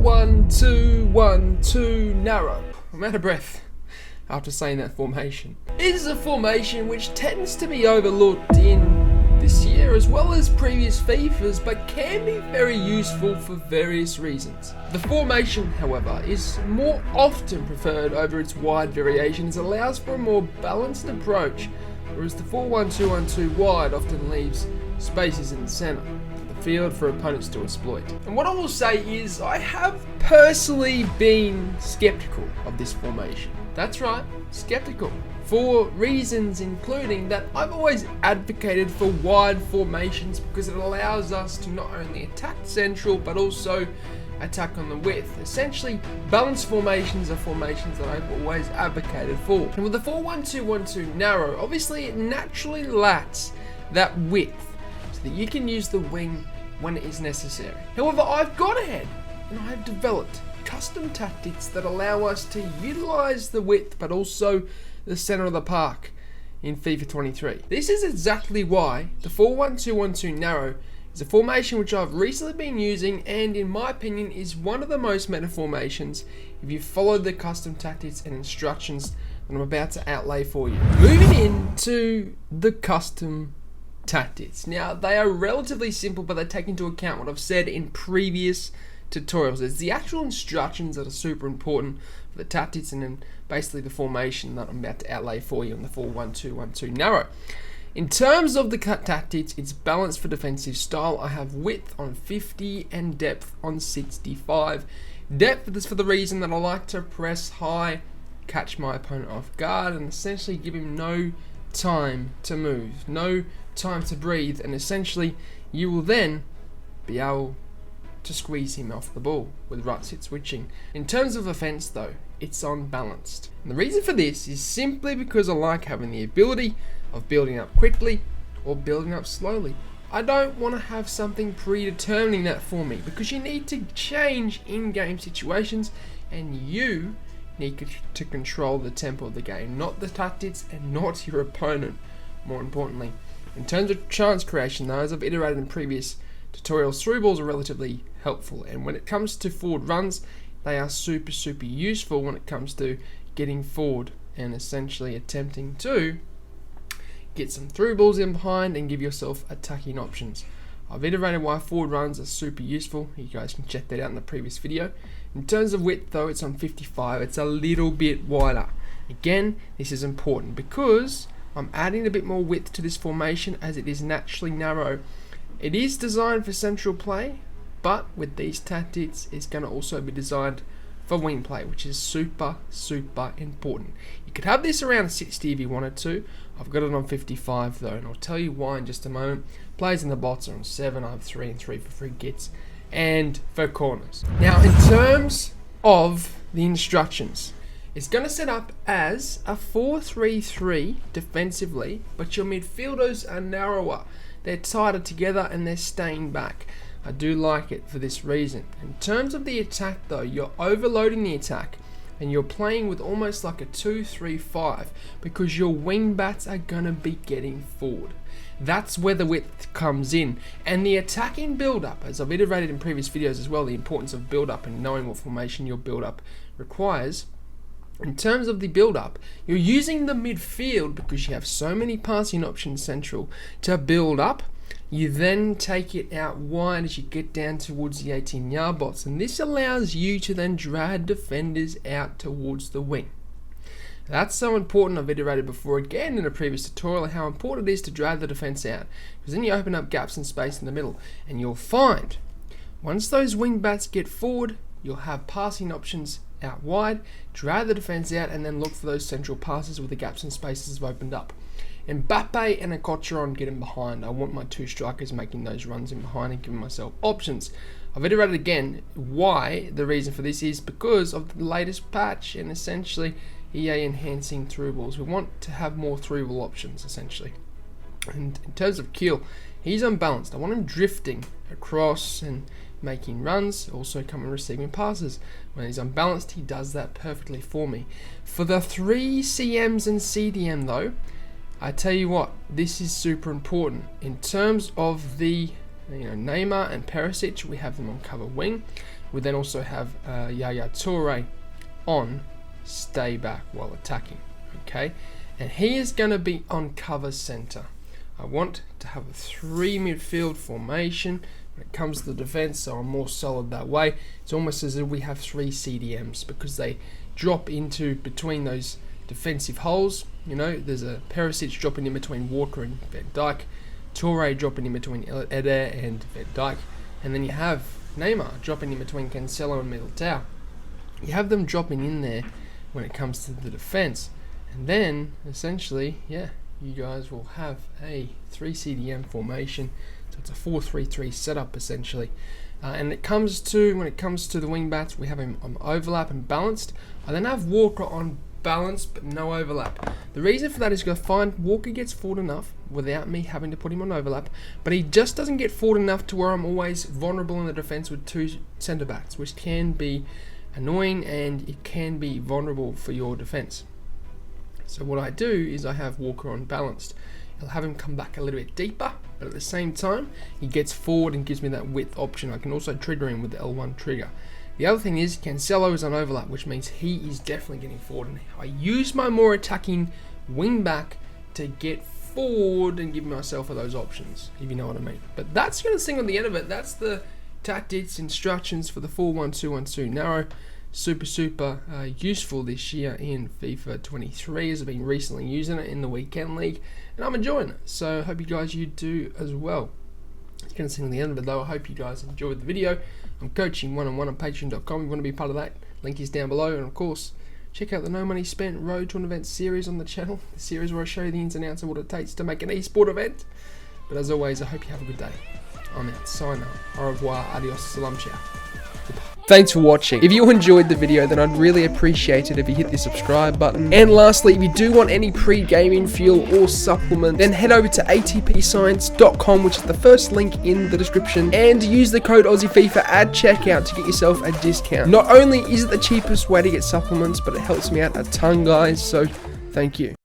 4-1-2-1-2 narrow. I'm out of breath after saying that formation. It is a formation which tends to be overlooked in this year as well as previous FIFAs, but can be very useful for various reasons. The formation, however, is more often preferred over its wide variations, allows for a more balanced approach, whereas the 4-1-2-1-2 wide often leaves spaces in the centre of the field for opponents to exploit. And what I will say is I have personally been skeptical of this formation. That's right, skeptical. For reasons including that I've always advocated for wide formations because it allows us to not only attack central but also attack on the width. Essentially, balanced formations are formations that I've always advocated for. And with the 4-1-2-1-2 narrow, obviously it naturally lacks that width so that you can use the wing when it is necessary. However, I've gone ahead and I've developed custom tactics that allow us to utilize the width but also the center of the park in FIFA 23. This is exactly why the 4-1-2-1-2 narrow is a formation which I've recently been using and in my opinion is one of the most meta formations if you follow the custom tactics and instructions that I'm about to outlay for you. Moving into the custom tactics. Now they are relatively simple but they take into account what I've said in previous tutorials. It's the actual instructions that are super important for the tactics and then basically the formation that I'm about to outlay for you on the 4-1-2-1-2 narrow. In terms of the tactics, it's balanced for defensive style. I have width on 50 and depth on 65. Depth is for the reason that I like to press high, catch my opponent off guard and essentially give him no time to move, no time to breathe, and essentially you will then be able to squeeze him off the ball with right sit switching. In terms of offense though, it's unbalanced. And the reason for this is simply because I like having the ability of building up quickly or building up slowly. I don't want to have something predetermining that for me because you need to change in-game situations and you need to control the tempo of the game, not the tactics and not your opponent, more importantly. In terms of chance creation though, as I've iterated in previous tutorials, through balls are relatively helpful, and when it comes to forward runs, they are super useful when it comes to getting forward and essentially attempting to get some through balls in behind and give yourself attacking options. I've iterated why forward runs are super useful. You guys can check that out in the previous video. In terms of width though, it's on 55. It's a little bit wider. Again, this is important because I'm adding a bit more width to this formation as it is naturally narrow. It is designed for central play, but with these tactics, it's going to also be designed for wing play, which is super important. You could have this around 60 if you wanted to. I've got it on 55 though, and I'll tell you why in just a moment. Players in the bots are on 7. I have 3 and 3 for free kits and for corners. Now, in terms of the instructions, it's going to set up as a 4-3-3 defensively, but your midfielders are narrower. They're tighter together and they're staying back. I do like it for this reason. In terms of the attack though, you're overloading the attack and you're playing with almost like a 2-3-5 because your wing bats are going to be getting forward. That's where the width comes in. And the attacking build-up, as I've iterated in previous videos as well, the importance of build-up and knowing what formation your build-up requires. In terms of the build-up, you're using the midfield because you have so many passing options central to build up. You then take it out wide as you get down towards the 18-yard box, and this allows you to then drag defenders out towards the wing. That's so important. I've iterated before again in a previous tutorial how important it is to drag the defense out, because then you open up gaps and space in the middle, and you'll find once those wing bats get forward, you'll have passing options out wide, drag the defense out, and then look for those central passes where the gaps and spaces have opened up. Mbappe and Akocheron get in behind. I want my 2 strikers making those runs in behind and giving myself options. I've iterated again why the reason for this is because of the latest patch and essentially EA enhancing through balls. We want to have more through ball options essentially. And in terms of Kiel, he's unbalanced. I want him drifting across and making runs, also coming receiving passes. When he's unbalanced, he does that perfectly for me. For the 3 CMs and CDM though, I tell you what, this is super important. In terms of the Neymar and Perisic, we have them on cover wing. We then also have Yaya Toure on stay back while attacking. Okay, and he is going to be on cover center. I want to have a 3 midfield formation when it comes to the defense, so I'm more solid that way. It's almost as if we have 3 CDMs because they drop into between those defensive holes. You know, there's a Perisic dropping in between Walker and Van Dijk, Toure dropping in between Eder and Van Dijk, and then you have Neymar dropping in between Cancelo and Militao. You have them dropping in there when it comes to the defense, and then essentially, yeah, you guys will have a 3 CDM formation. So it's a 4-3-3 setup essentially. And when it comes to the wing backs, we have him on overlap and balanced. I then have Walker on balanced but no overlap. The reason for that is because I find Walker gets forward enough without me having to put him on overlap, but he just doesn't get forward enough to where I'm always vulnerable in the defense with 2 centre backs, which can be annoying and it can be vulnerable for your defense. So what I do is I have Walker on balanced. I'll have him come back a little bit deeper, but at the same time, he gets forward and gives me that width option. I can also trigger him with the L1 trigger. The other thing is Cancelo is on overlap, which means he is definitely getting forward. And I use my more attacking wing back to get forward and give myself those options, if you know what I mean. But that's going to sing on the end of it. That's the tactics, instructions for the 4-1-2-1-2 narrow. Super useful this year in FIFA 23, as I've been recently using it in the weekend league, and I'm enjoying it. So I hope you guys do as well. It's going to sing on the end of it though. I hope you guys enjoyed the video. I'm coaching one-on-one on patreon.com. If you want to be part of that, link is down below. And of course, check out the No Money Spent Road to an Event series on the channel. The series where I show you the ins and outs of what it takes to make an esport event. But as always, I hope you have a good day. I'm out. Sign up. Au revoir. Adios. Salam. Ciao. Thanks for watching. If you enjoyed the video, then I'd really appreciate it if you hit the subscribe button. And lastly, if you do want any pre-gaming fuel or supplement, then head over to atpscience.com, which is the first link in the description, and use the code AussieFIFA at checkout to get yourself a discount. Not only is it the cheapest way to get supplements, but it helps me out a ton, guys, so thank you.